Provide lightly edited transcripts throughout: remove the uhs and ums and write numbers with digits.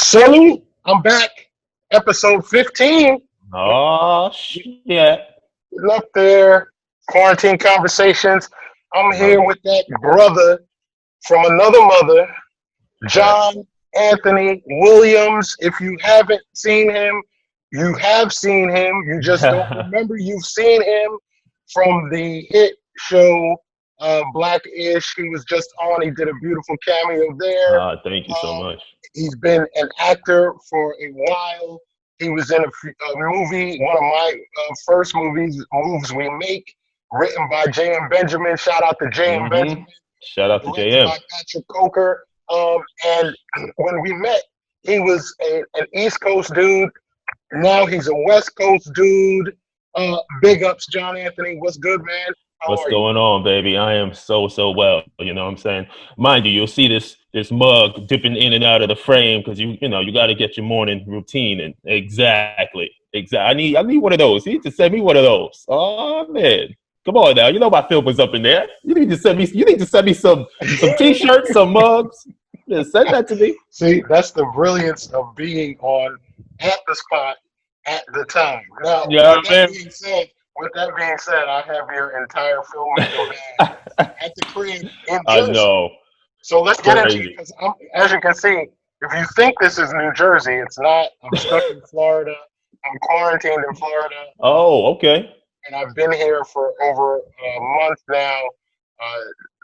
Salute. I'm back. Episode 15. Oh shit! Getting up there. Quarantine conversations. I'm Love here it. with that brother from another mother, John Anthony Wylliams. If you haven't seen him, you have seen him. You just don't remember you've seen him from the hit show Black-ish. He was just on. He did a beautiful cameo there. Thank you so Um, much. he's been an actor for a while. He was in a movie, one of my first moves we make, written by J.M. Benjamin. Shout out to J.M. hmm Benjamin. Shout out to Directed JM. by Patrick Coker. And when we met, he was an East Coast dude. Now he's a West Coast dude. Big ups, John Anthony. What's good, man? How What's are you? going on, baby? I am so well. You know what I'm saying? Mind you, you'll see this mug dipping in and out of the frame because you got to get your morning routine in. Exactly. I need one of those. You need to send me one of those. Oh man. Come on now. You know my film was up in there. You need to send me some t-shirts, some mugs. Yeah, send that to me. See, that's the brilliance of being on at the spot at the time. Now, Yeah, with that being said, I have your entire filmmaker bag at the crib in I Jersey. know. So let's get into it Crazy. because, as you can see, if you think this is New Jersey, it's not. I'm stuck in Florida. I'm quarantined in Florida, Oh, okay. and I've been here for over a month now.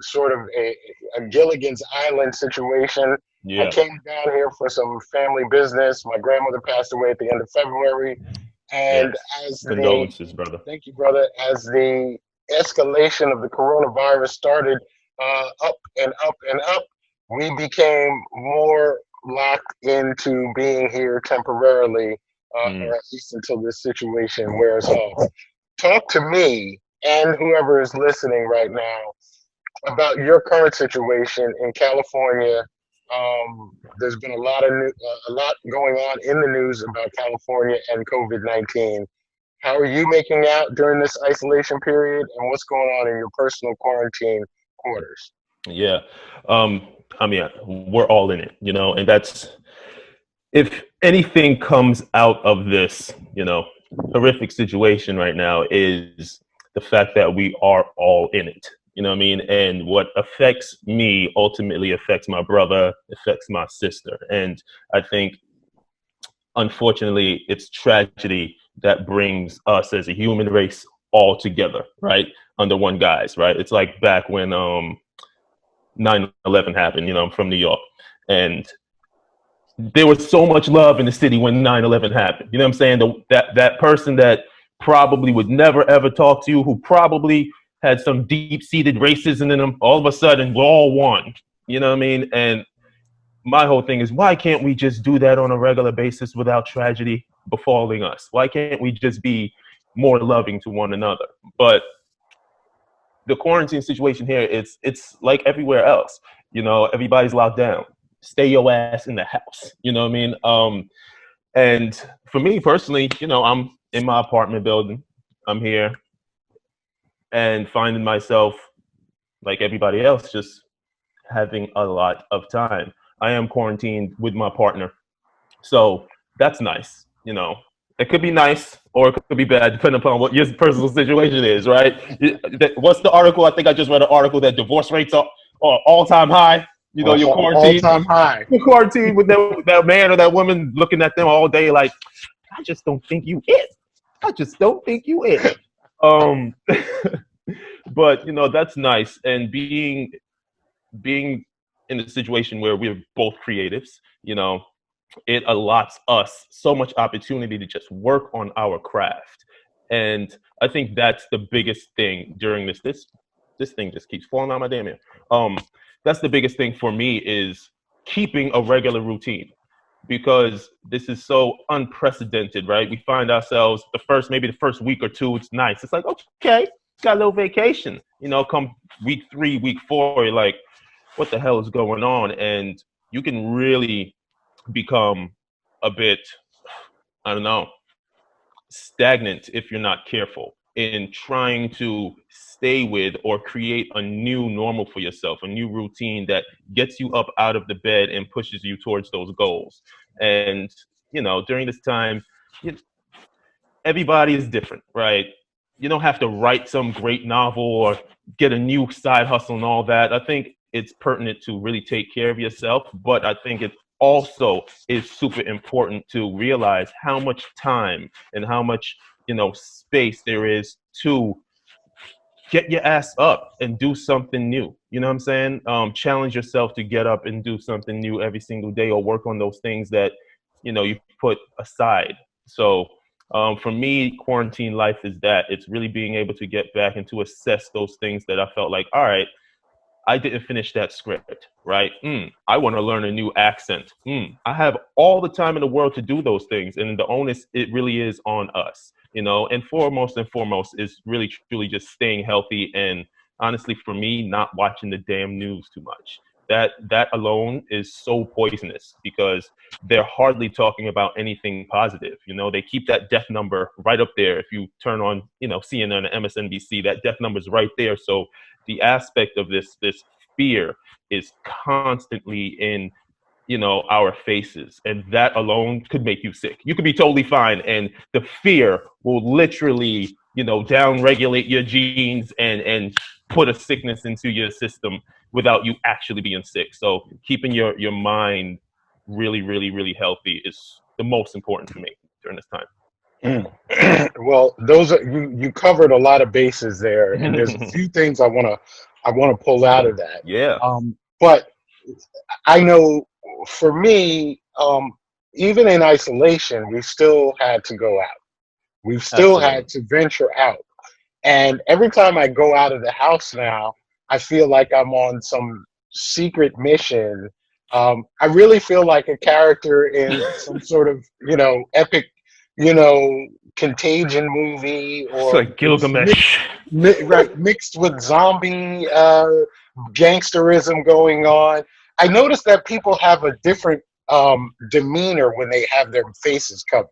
Sort of a Gilligan's Island situation. I Yeah. came down here for some family business. My grandmother passed away at the end of February, and Yes. as the Condolences, brother. thank you, brother, as the escalation of the coronavirus started up and up and up, we became more locked into being here temporarily, or at least until this situation wears off. Talk to me and whoever is listening right now about your current situation in California. There's been a lot going on in the news about California and COVID-19. How are you making out during this isolation period, and what's going on in your personal quarantine quarters? Yeah. I mean, we're all in it, and that's if anything comes out of this, horrific situation right now is the fact that we are all in it. You know what I mean? And what affects me ultimately affects my brother, affects my sister. And I think, unfortunately, it's tragedy that brings us as a human race all together, right? Under one guise, right? It's like back when 9/11 happened, I'm from New York. And there was so much love in the city when 9/11 happened. You know what I'm saying? That person that probably would never ever talk to you, who probably had some deep-seated racism in them, all of a sudden we're all one. You know what I mean? And my whole thing is, why can't we just do that on a regular basis without tragedy befalling us? Why can't we just be more loving to one another? But the quarantine situation here, it's like everywhere else. Everybody's locked down. Stay your ass in the house. You know what I mean? And for me personally, I'm in my apartment building. I'm here and finding myself, like everybody else, just having a lot of time. I am quarantined with my partner. So that's nice. It could be nice or it could be bad, depending upon what your personal situation is, right? What's the article? I think I just read an article that divorce rates are all-time high. You're All quarantined. time high. You're quarantined with that man or that woman looking at them all day like, I just don't think you it. I just don't think you it. But that's nice. And being in a situation where we're both creatives, it allots us so much opportunity to just work on our craft. And I think that's the biggest thing during this thing just keeps falling out my damn ear. That's the biggest thing for me is keeping a regular routine, because this is so unprecedented, right? We find ourselves maybe the first week or two, it's nice. It's like, okay, got a little vacation. Come week 3, week 4, you're like, what the hell is going on? And you can really become a bit, I don't know, stagnant if you're not careful in trying to stay with or create a new normal for yourself, a new routine that gets you up out of the bed and pushes you towards those goals. And, you know, during this time, you, everybody is different, right? You don't have to write some great novel or get a new side hustle and all that. I think it's pertinent to really take care of yourself, but I think it also is super important to realize how much time and how much, you know, space there is to get your ass up and do something new. You know what I'm saying? Challenge yourself to get up and do something new every single day, or work on those things that, you know, you put aside. So for me, quarantine life is that. It's really being able to get back and to assess those things that I felt like, all right, I didn't finish that script, right? I want to learn a new accent. I have all the time in the world to do those things. And the onus, it really is on us, you know, and foremost is really truly just staying healthy. And honestly, for me, not watching the damn news too much. That alone is so poisonous, because they're hardly talking about anything positive. You know, they keep that death number right up there. If you turn on, you know, CNN and MSNBC, that death number is right there. So the aspect of this fear is constantly in, you know, our faces, and that alone could make you sick. You could be totally fine, and the fear will literally, you know, down regulate your genes and put a sickness into your system without you actually being sick. So keeping your mind really, really, really healthy is the most important for me during this time. Well, those are, you covered a lot of bases there, and there's a few things I wanna pull out of that. Yeah. But I know for me, even in isolation, we still had to go out. We've still had to venture out. And every time I go out of the house now, I feel like I'm on some secret mission. I really feel like a character in some sort of, you know, epic, you know, Contagion movie, It's or like Gilgamesh. mixed with zombie gangsterism going on. I noticed that people have a different demeanor when they have their faces covered.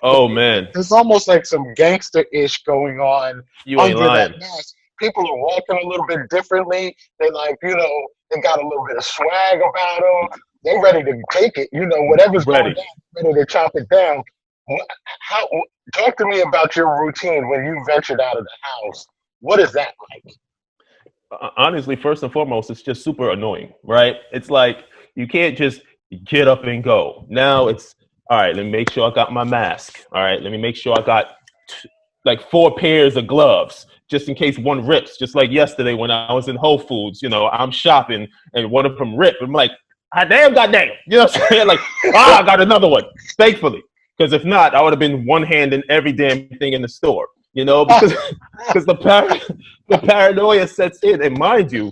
Oh man, There's almost like some gangster-ish going on you ain't under lying. that mask. People are walking a little bit differently. They, like, you know, they got a little bit of swag about them. They're ready to take it. You know, whatever's Ready. going down, ready to chop it down. How? Talk to me about your routine when you ventured out of the house. What is that like? Honestly, first and foremost, it's just super annoying, right? It's like you can't just get up and go. Now it's all right. Let me make sure I got my mask. All right, let me make sure I got like 4 pairs of gloves just in case one rips. Just like yesterday when I was in Whole Foods, you know, I'm shopping and one of them ripped. I'm like, goddamn, you know what I'm saying? Like, I got another one, thankfully, because if not, I would have been one hand in every damn thing in the store. You know, because the paranoia sets in, and mind you,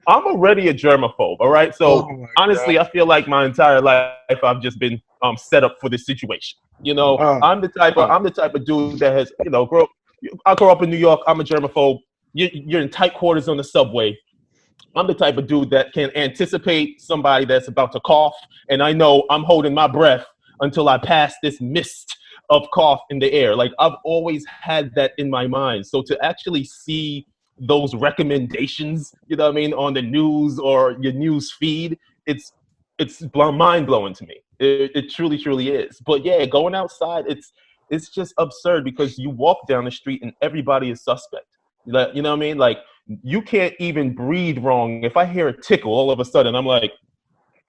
I'm already a germaphobe. All right, so honestly, God. I feel like my entire life I've just been set up for this situation. You know, I'm the type of dude that has, you know, I grew up in New York. I'm a germaphobe. You're in tight quarters on the subway. I'm the type of dude that can anticipate somebody that's about to cough, and I know I'm holding my breath until I pass this mist of cough in the air. Like, I've always had that in my mind. So to actually see those recommendations, you know what I mean, on the news or your news feed, it's mind blowing to me. It truly, truly is. But yeah, going outside, it's just absurd, because you walk down the street and everybody is suspect. Like, you know what I mean? Like, you can't even breathe wrong. If I hear a tickle, all of a sudden I'm like,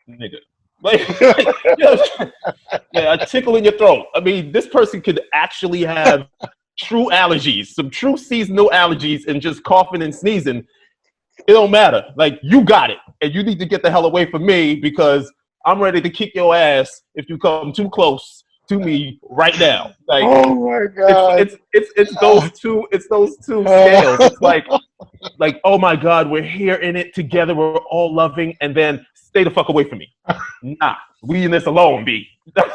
nigga. Like, you know, yeah, a tickle in your throat. I mean, this person could actually have true allergies, some true seasonal allergies, and just coughing and sneezing. It don't matter. Like, you got it, and you need to get the hell away from me, because I'm ready to kick your ass if you come too close to me right now. Like, Oh my God! it's those two scales. It's like, oh my God, we're here in it together. We're all loving, and then stay the fuck away from me. Nah, we in this alone, B.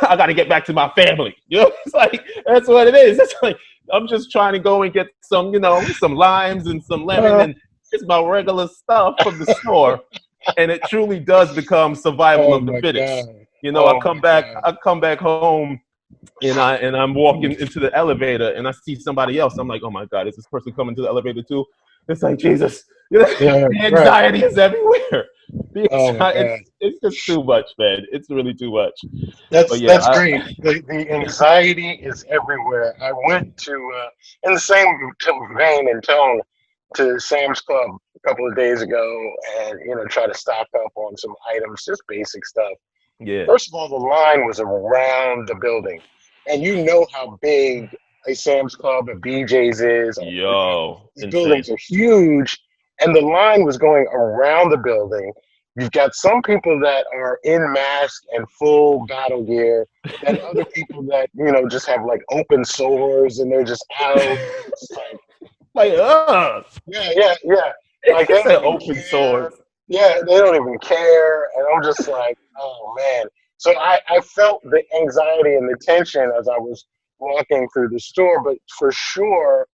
I got to get back to my family. You know, it's like, that's what it is. It's like, I'm just trying to go and get some, you know, some limes and some lemon and just my regular stuff from the store. And it truly does become survival of the fittest. God. You know, I come back home, and I'm walking into the elevator and I see somebody else. I'm like, oh my God, is this person coming to the elevator too? It's like, Jesus, the Yeah, right. anxiety is everywhere. The Oh my anxiety, God. it's just too much, man. It's really too much. But yeah, That's great. The anxiety is everywhere. I went to in the same vein and tone to Sam's Club a couple of days ago, and try to stock up on some items, just basic stuff. yeah, First of all, the line was around the building, and you know how big a Sam's Club, a BJ's is. yo, These insane. buildings are huge, and the line was going around the building. You've got some people that are in mask and full battle gear, then other people that just have like open sores and they're just out. It's like, Like, yeah, yeah, yeah. Like they it's don't an even open sword. care. Yeah, they don't even care. And I'm just like, oh man. So I felt the anxiety and the tension as I was walking through the store, but for sure,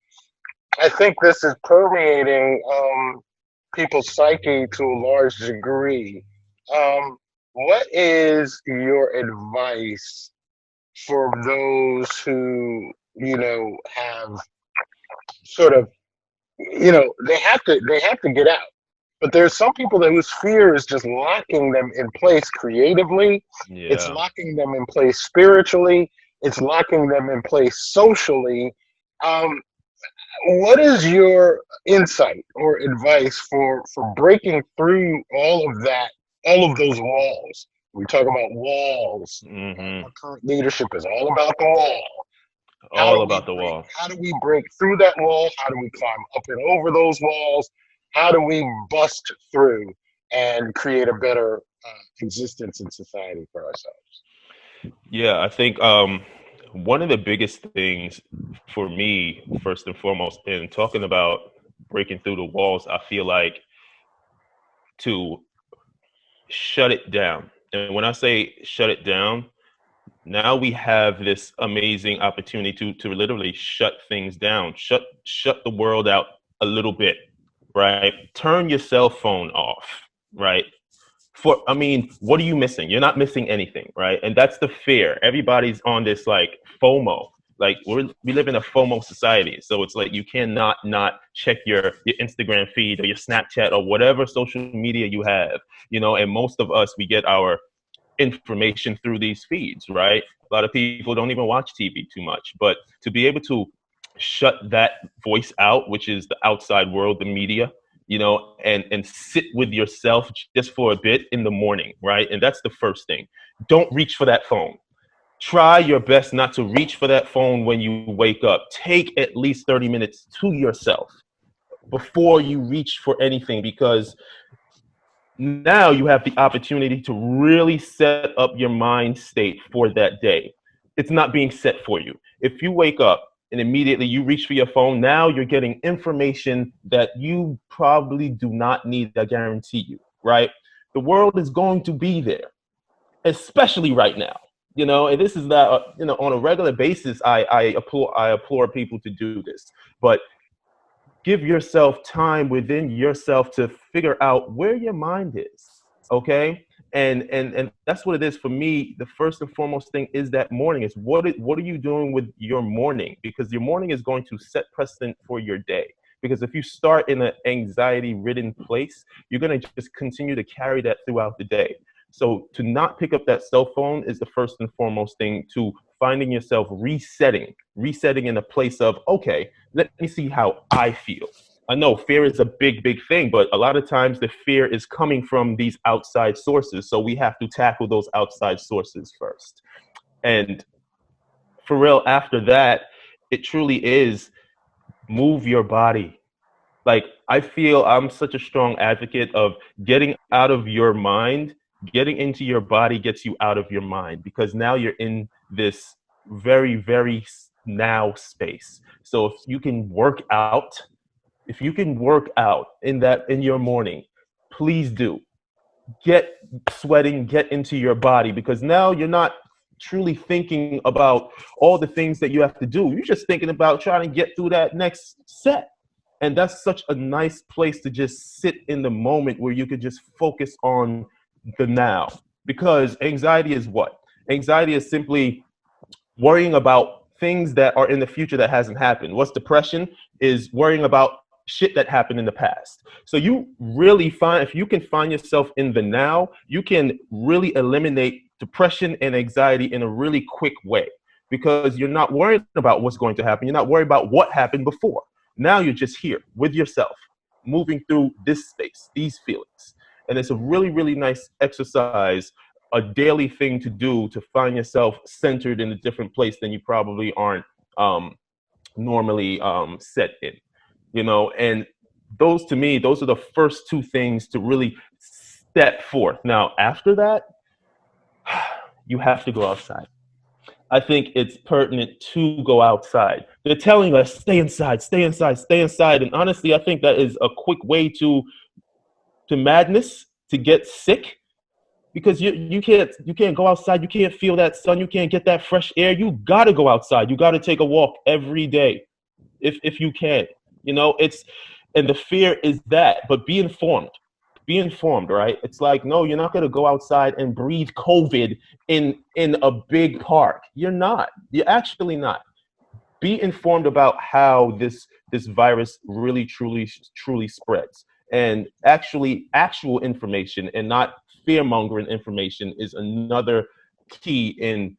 I think this is permeating people's psyche to a large degree. What is your advice for those who, have sort of, they have to get out. But there's some people that whose fear is just locking them in place creatively. It's Yeah. locking them in place spiritually. It's locking them in place socially. Um, what is your insight or advice for breaking through all of that, all of those walls? We talk about walls. Hmm. Our current leadership is all about the wall. How All do we about the break? wall. How do we break through that wall? How do we climb up and over those walls? How do we bust through and create a better existence in society for ourselves? Yeah, I think one of the biggest things for me, first and foremost, in talking about breaking through the walls, I feel like to shut it down. And when I say shut it down, now we have this amazing opportunity to literally shut things down, shut the world out a little bit, right? Turn your cell phone off, right? I mean, what are you missing? You're not missing anything, right? And that's the fear. Everybody's on this like FOMO. Like we live in a FOMO society, so it's like you cannot not check your Instagram feed or your Snapchat or whatever social media you have, And most of us, we get our information through these feeds, right? A lot of people don't even watch TV too much, but to be able to shut that voice out, which is the outside world, the media, and sit with yourself just for a bit in the morning, right? And that's the first thing. Don't reach for that phone. Try your best not to reach for that phone when you wake up. Take at least 30 minutes to yourself before you reach for anything, because now you have the opportunity to really set up your mind state for that day. It's not being set for you. If you wake up and immediately you reach for your phone, now you're getting information that you probably do not need, I guarantee you, right? The world is going to be there, especially right now. And this is not, on a regular basis, I implore people to do this. But give yourself time within yourself to figure out where your mind is, okay? And that's what it is for me. The first and foremost thing is that morning is what are you doing with your morning, because your morning is going to set precedent for your day. Because if you start in an anxiety ridden place, you're going to just continue to carry that throughout the day. So to not pick up that cell phone is the first and foremost thing to finding yourself resetting in a place of, okay, let me see how I feel. I know fear is a big, big thing, but a lot of times the fear is coming from these outside sources. So we have to tackle those outside sources first. And for real, after that, it truly is move your body. Like, I feel I'm such a strong advocate of getting out of your mind. Getting into your body gets you out of your mind, because now you're in this very, very now space. So if you can work out in your morning, please do. Get sweating, get into your body, because now you're not truly thinking about all the things that you have to do. You're just thinking about trying to get through that next set. And that's such a nice place to just sit in the moment where you could just focus on the now. Because anxiety is what? Anxiety is simply worrying about things that are in the future that hasn't happened. What's depression? Is worrying about shit that happened in the past. So you really find, if you can find yourself in the now, you can really eliminate depression and anxiety in a really quick way, because you're not worried about what's going to happen. You're not worried about what happened before. Now you're just here with yourself, moving through this space, these feelings. And it's a really, really nice exercise, a daily thing to do to find yourself centered in a different place than you probably aren't normally set in, you know. And those, to me, those are the first two things to really step forth. Now, after that, you have to go outside. I think it's pertinent to go outside. They're telling us, stay inside, stay inside, stay inside. And honestly, I think that is a quick way to madness, to get sick, because you can't go outside. You can't feel that sun. You can't get that fresh air. You got to go outside. You got to take a walk every day if you can. You know, and the fear is that, but be informed. Be informed, right? It's like, no, you're not going to go outside and breathe COVID in a big park. You're not. You're actually not. Be informed about how this virus really, truly spreads. And actually, actual information and not fear-mongering information is another key in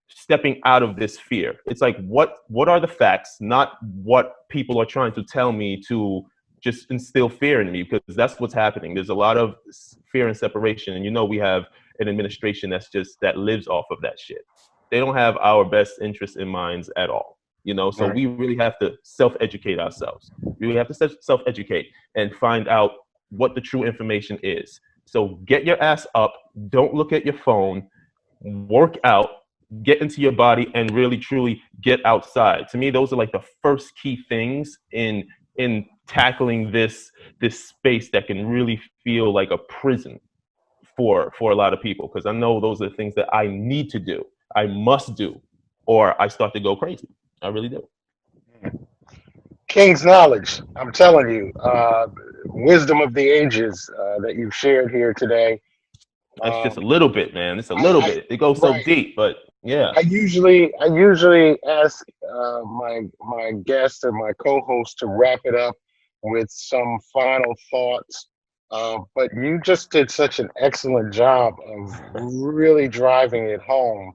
stepping out of this fear. It's like, what are the facts, not what people are trying to tell me to just instill fear in me, because that's what's happening. There's a lot of fear and separation. And, you know, we have an administration that lives off of that shit. They don't have our best interests in minds at all, you know? So we really have to self-educate ourselves. We really have to self-educate and find out what the true information is. So get your ass up, don't look at your phone, work out, get into your body, and really, truly get outside. To me, those are like the first key things in tackling this space that can really feel like a prison for a lot of people. Because I know those are the things that I need to do, I must do, or I start to go crazy. I really do. King's knowledge, I'm telling you, wisdom of the ages that you've shared here today. That's just a little bit, man. It's a little bit. It goes so deep, but yeah. I usually ask my guests or my co-host to wrap it up with some final thoughts. But you just did such an excellent job of really driving it home.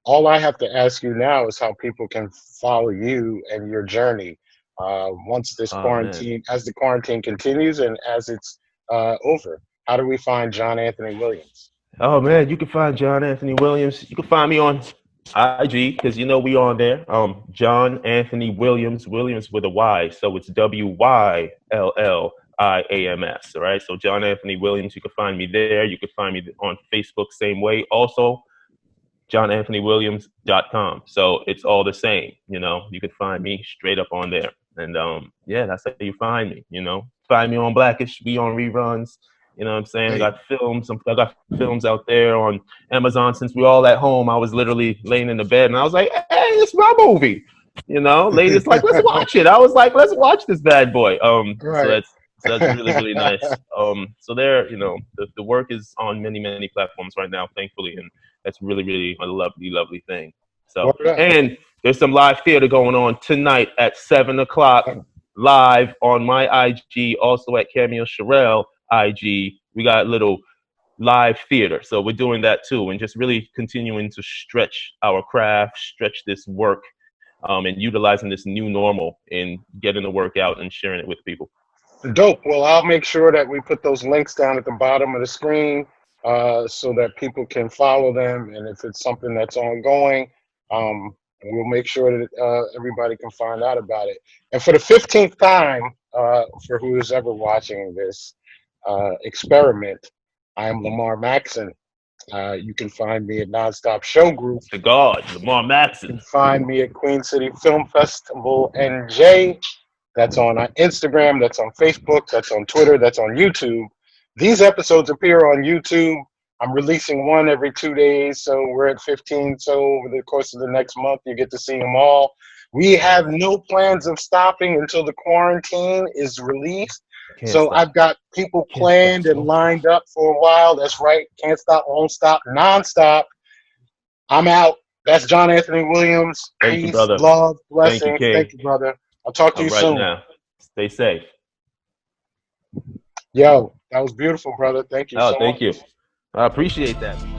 All I have to ask you now is how people can follow you and your journey once this as the quarantine continues and as it's over. How do we find John Anthony Wylliams? Oh man, you can find John Anthony Wylliams. You can find me on IG, because you know we on there. John Anthony Wylliams with a Y, so it's WYLLIAMS. All right, so John Anthony Wylliams. You can find me there. You can find me on Facebook, same way. Also, JohnAnthonyWilliams.com. So it's all the same. You know, you can find me straight up on there, and yeah, that's how you find me. You know, find me on Blackish. We on reruns. You know what I'm saying? I got films out there on Amazon. Since we're all at home, I was literally laying in the bed and I was like, hey, it's my movie. You know, ladies like, let's watch it. I was like, let's watch this bad boy. So that's really, really nice. So there, you know, the work is on many, many platforms right now, thankfully. And that's really, really a lovely, lovely thing. So, and there's some live theater going on tonight at 7:00 live on my IG, also at Cameo Sherelle IG. We got a little live theater, so we're doing that too, and just really continuing to stretch our craft, stretch this work, and utilizing this new normal in getting the work out and sharing it with people. Dope. Well, I'll make sure that we put those links down at the bottom of the screen so that people can follow them, and if it's something that's ongoing, we'll make sure that everybody can find out about it. And for the 15th time, for who's ever watching this experiment, I am Lamar Maxon. You can find me at Nonstop Show Group. The God, Lamar Maxon. You can find me at Queen City Film Festival NJ. That's on Instagram, that's on Facebook, that's on Twitter, that's on YouTube. These episodes appear on YouTube. I'm releasing one every 2 days, so we're at 15. So over the course of the next month, you get to see them all. We have no plans of stopping until the quarantine is released. I've got people planned and lined up for a while. That's right. Can't stop, won't stop, nonstop. I'm out. That's John Anthony Wylliams. Thank you, brother. Love, blessings. Thank you, brother. I'll talk to you soon. Now. Stay safe. Yo, that was beautiful, brother. Thank you Oh, so thank much. you. I appreciate that.